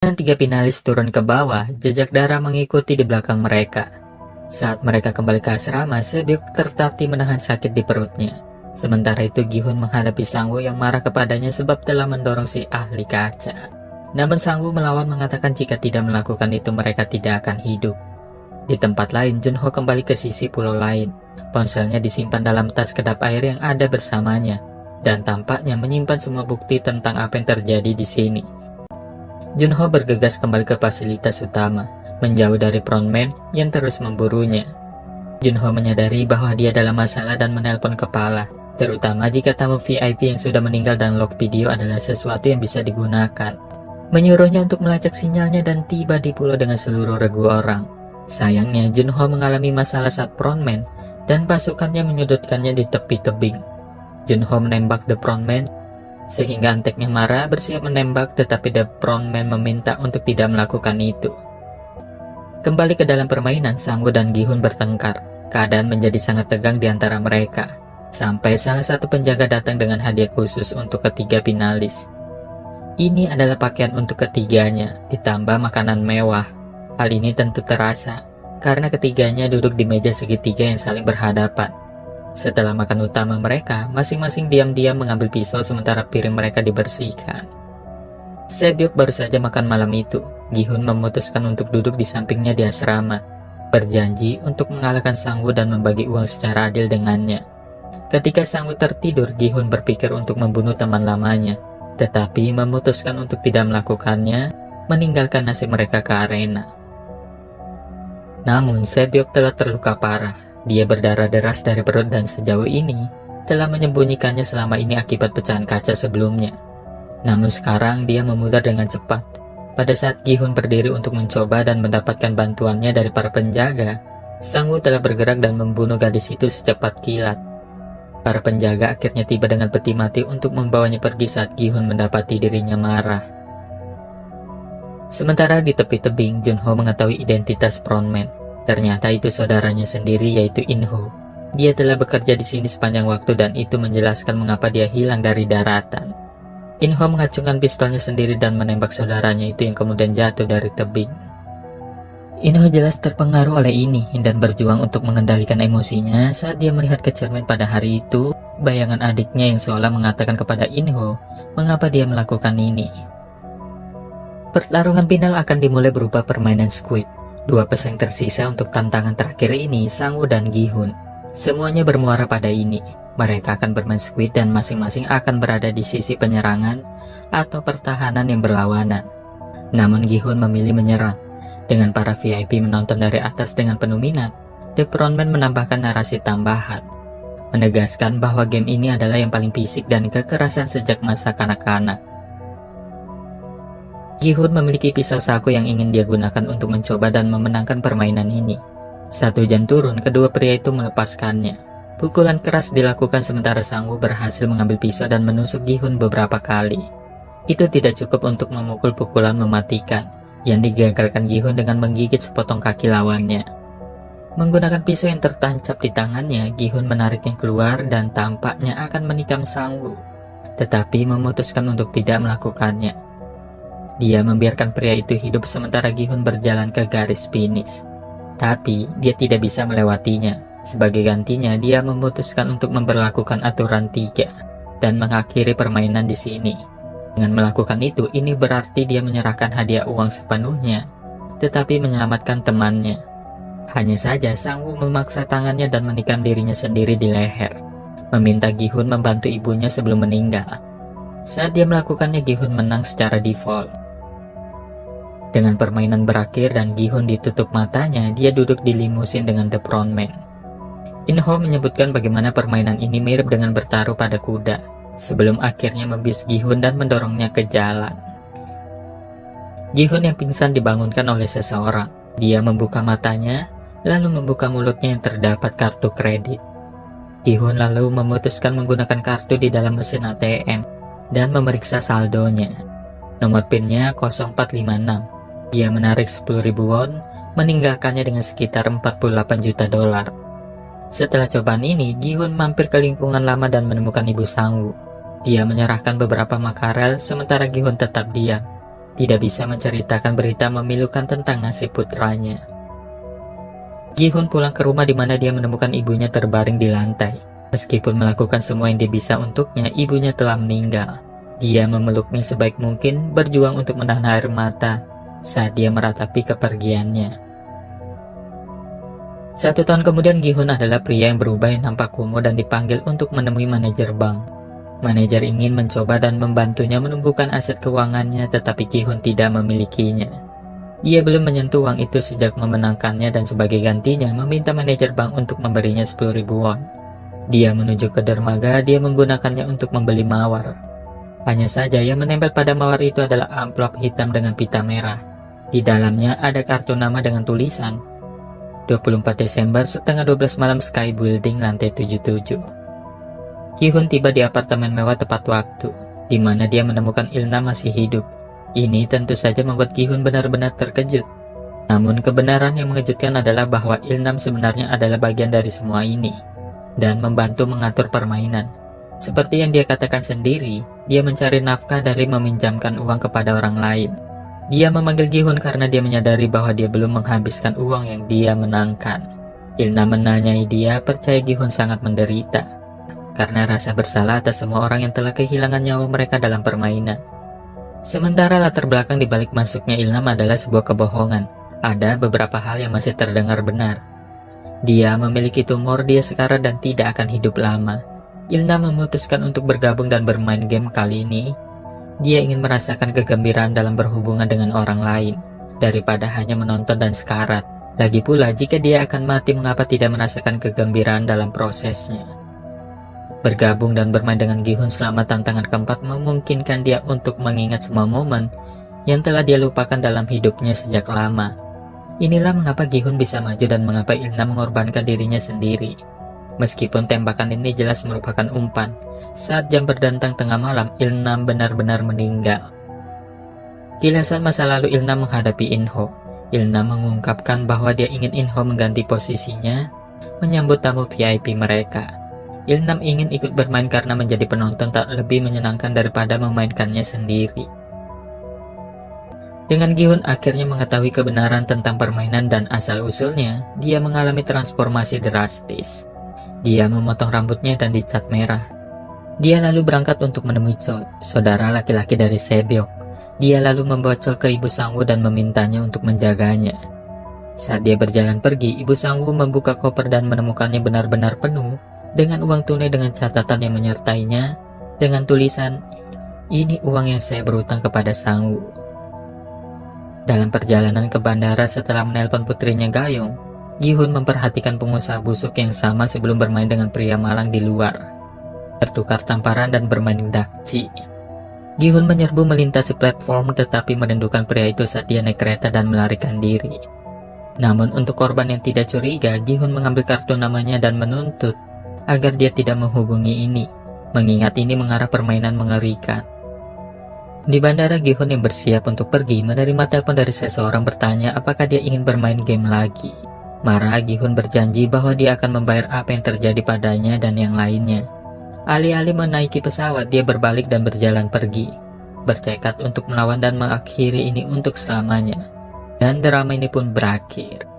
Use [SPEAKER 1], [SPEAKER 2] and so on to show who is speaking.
[SPEAKER 1] Dan tiga finalis turun ke bawah, jejak darah mengikuti di belakang mereka. Saat mereka kembali ke asrama, Sebyuk tertatih menahan sakit di perutnya. Sementara itu Gi-hun menghadapi Sang-woo yang marah kepadanya sebab telah mendorong si ahli kaca. Namun Sang-woo melawan mengatakan jika tidak melakukan itu mereka tidak akan hidup. Di tempat lain, Junho kembali ke sisi pulau lain. Ponselnya disimpan dalam tas kedap air yang ada bersamanya, dan tampaknya menyimpan semua bukti tentang apa yang terjadi di sini. Junho bergegas kembali ke fasilitas utama, menjauh dari frontman yang terus memburunya. Junho menyadari bahwa dia dalam masalah dan menelpon kepala, terutama jika tamu VIP yang sudah meninggal dan log video adalah sesuatu yang bisa digunakan. Menyuruhnya untuk melacak sinyalnya dan tiba di pulau dengan seluruh regu orang. Sayangnya, Junho mengalami masalah saat frontman dan pasukannya menyudutkannya di tepi tebing. Junho menembak the frontman sehingga anteknya marah bersiap menembak, tetapi the frontman meminta untuk tidak melakukan itu. Kembali ke dalam permainan, Sang-woo dan Gi-hun bertengkar. Keadaan menjadi sangat tegang di antara mereka, sampai salah satu penjaga datang dengan hadiah khusus untuk ketiga finalis. Ini adalah pakaian untuk ketiganya, ditambah makanan mewah. Hal ini tentu terasa, karena ketiganya duduk di meja segitiga yang saling berhadapan. Setelah makan utama mereka, masing-masing diam-diam mengambil pisau sementara piring mereka dibersihkan. Sebyuk baru saja makan malam itu. Gi-hun memutuskan untuk duduk di sampingnya di asrama, berjanji untuk mengalahkan Sang-woo dan membagi uang secara adil dengannya. Ketika Sang-woo tertidur, Gi-hun berpikir untuk membunuh teman lamanya, tetapi memutuskan untuk tidak melakukannya, meninggalkan nasib mereka ke arena. Namun Sebyuk telah terluka parah. Dia berdarah deras dari perut dan sejauh ini telah menyembunyikannya selama ini akibat pecahan kaca sebelumnya. Namun sekarang dia memudar dengan cepat. Pada saat Gi-hun berdiri untuk mencoba dan mendapatkan bantuannya dari para penjaga, Sang-woo telah bergerak dan membunuh gadis itu secepat kilat. Para penjaga akhirnya tiba dengan peti mati untuk membawanya pergi saat Gi-hun mendapati dirinya marah. Sementara di tepi tebing, Junho mengetahui identitas frontman. Ternyata itu saudaranya sendiri, yaitu In-ho. Dia telah bekerja di sini sepanjang waktu dan itu menjelaskan mengapa dia hilang dari daratan. In-ho mengacungkan pistolnya sendiri dan menembak saudaranya itu yang kemudian jatuh dari tebing. In-ho jelas terpengaruh oleh ini dan berjuang untuk mengendalikan emosinya saat dia melihat ke cermin pada hari itu, bayangan adiknya yang seolah mengatakan kepada In-ho mengapa dia melakukan ini. Pertarungan final akan dimulai berupa permainan squid. Dua pesaing tersisa untuk tantangan terakhir ini, Sang-woo dan Gi-hun. Semuanya bermuara pada ini. Mereka akan bermain squid dan masing-masing akan berada di sisi penyerangan atau pertahanan yang berlawanan. Namun Gi-hun memilih menyerang. Dengan para VIP menonton dari atas dengan penuh minat, The Frontman menambahkan narasi tambahan, menegaskan bahwa game ini adalah yang paling fisik dan kekerasan sejak masa kanak-kanak. Gi-hun memiliki pisau saku yang ingin dia gunakan untuk mencoba dan memenangkan permainan ini. Saat hujan turun, kedua pria itu melepaskannya. Pukulan keras dilakukan sementara Sang-woo berhasil mengambil pisau dan menusuk Gi-hun beberapa kali. Itu tidak cukup untuk memukul pukulan mematikan, yang digagalkan Gi-hun dengan menggigit sepotong kaki lawannya. Menggunakan pisau yang tertancap di tangannya, Gi-hun menariknya keluar dan tampaknya akan menikam Sang-woo, tetapi memutuskan untuk tidak melakukannya. Dia membiarkan pria itu hidup sementara Gi-hun berjalan ke garis finish. Tapi dia tidak bisa melewatinya. Sebagai gantinya, dia memutuskan untuk memberlakukan aturan 3 dan mengakhiri permainan di sini. Dengan melakukan itu, ini berarti dia menyerahkan hadiah uang sepenuhnya, tetapi menyelamatkan temannya. Hanya saja Sang-woo memaksa tangannya dan menikam dirinya sendiri di leher, meminta Gi-hun membantu ibunya sebelum meninggal. Saat dia melakukannya, Gi-hun menang secara default. Dengan permainan berakhir dan Gi-hun ditutup matanya, dia duduk di limusin dengan The Frontman. In-ho menyebutkan bagaimana permainan ini mirip dengan bertaruh pada kuda, sebelum akhirnya membius Gi-hun dan mendorongnya ke jalan. Gi-hun yang pingsan dibangunkan oleh seseorang. Dia membuka matanya, lalu membuka mulutnya yang terdapat kartu kredit. Gi-hun lalu memutuskan menggunakan kartu di dalam mesin ATM dan memeriksa saldonya. Nomor PIN-nya 0456. Dia menarik 10.000 won, meninggalkannya dengan sekitar 48 juta dolar. Setelah cobaan ini, Gi-hun mampir ke lingkungan lama dan menemukan ibu Sang-woo. Dia menyerahkan beberapa makarel, sementara Gi-hun tetap diam. tidak bisa menceritakan berita memilukan tentang nasib putranya. Gi-hun pulang ke rumah di mana dia menemukan ibunya terbaring di lantai. Meskipun melakukan semua yang dia bisa untuknya, ibunya telah meninggal. Dia memeluknya sebaik mungkin, berjuang untuk menahan air mata saat dia meratapi kepergiannya. 1 tahun kemudian, Gi-hun adalah pria yang berubah yang nampak kumuh dan dipanggil untuk menemui manajer bank. Manajer ingin mencoba dan membantunya menumbuhkan aset keuangannya, tetapi Gi-hun tidak memilikinya. Dia belum menyentuh uang itu sejak memenangkannya dan sebagai gantinya meminta manajer bank untuk memberinya 10.000 won. Dia menuju ke dermaga, dia menggunakannya untuk membeli mawar. Hanya saja yang menempel pada mawar itu adalah amplop hitam dengan pita merah. Di dalamnya ada kartu nama dengan tulisan 24 Desember setengah 12 malam, Sky Building lantai 77. Gi-hun tiba di apartemen mewah tepat waktu, di mana dia menemukan Ilnam masih hidup. Ini tentu saja membuat Gi-hun benar-benar terkejut. Namun kebenaran yang mengejutkan adalah bahwa Ilnam sebenarnya adalah bagian dari semua ini dan membantu mengatur permainan. Seperti yang dia katakan sendiri, dia mencari nafkah dari meminjamkan uang kepada orang lain. Dia memanggil Gi-hun karena dia menyadari bahwa dia belum menghabiskan uang yang dia menangkan. Ilnam menanyai dia, percaya Gi-hun sangat menderita karena rasa bersalah atas semua orang yang telah kehilangan nyawa mereka dalam permainan. Sementara latar belakang di balik masuknya Ilnam adalah sebuah kebohongan. Ada beberapa hal yang masih terdengar benar. Dia memiliki tumor, dia sekarat dan tidak akan hidup lama. Ilnam memutuskan untuk bergabung dan bermain game kali ini. Dia ingin merasakan kegembiraan dalam berhubungan dengan orang lain, daripada hanya menonton dan sekarat. Lagi pula, jika dia akan mati, mengapa tidak merasakan kegembiraan dalam prosesnya? Bergabung dan bermain dengan Gi-hun selama tantangan keempat memungkinkan dia untuk mengingat semua momen yang telah dia lupakan dalam hidupnya sejak lama. Inilah mengapa Gi-hun bisa maju dan mengapa Ilnam mengorbankan dirinya sendiri. Meskipun tembakan ini jelas merupakan umpan, saat jam berdentang tengah malam, Ilnam benar-benar meninggal. Kilasan masa lalu Ilnam menghadapi In-ho. Ilnam mengungkapkan bahwa dia ingin In-ho mengganti posisinya, menyambut tamu VIP mereka. Ilnam ingin ikut bermain karena menjadi penonton tak lebih menyenangkan daripada memainkannya sendiri. Dengan Gi-hun akhirnya mengetahui kebenaran tentang permainan dan asal-usulnya, dia mengalami transformasi drastis. Dia memotong rambutnya dan dicat merah. Dia lalu berangkat untuk menemui Chol, saudara laki-laki dari Sebyok. Dia lalu membawa Chol ke Ibu Sang-woo dan memintanya untuk menjaganya. Saat dia berjalan pergi, Ibu Sang-woo membuka koper dan menemukannya benar-benar penuh dengan uang tunai dengan catatan yang menyertainya dengan tulisan, "Ini uang yang saya berutang kepada Sang-woo." Dalam perjalanan ke bandara setelah menelpon putrinya Gayong, Gi-hun memperhatikan pengusaha busuk yang sama sebelum bermain dengan pria malang di luar, bertukar tamparan dan bermain dakji. Gi-hun menyerbu melintasi platform tetapi merindukan pria itu saat dia naik kereta dan melarikan diri. Namun untuk korban yang tidak curiga, Gi-hun mengambil kartu namanya dan menuntut agar dia tidak menghubungi ini, mengingat ini mengarah permainan mengerikan. Di bandara, Gi-hun yang bersiap untuk pergi menerima telepon dari seseorang bertanya apakah dia ingin bermain game lagi. Marah, Gi-hun berjanji bahwa dia akan membayar apa yang terjadi padanya dan yang lainnya. Alih-alih menaiki pesawat, dia berbalik dan berjalan pergi, bertekad untuk melawan dan mengakhiri ini untuk selamanya. Dan drama ini pun berakhir.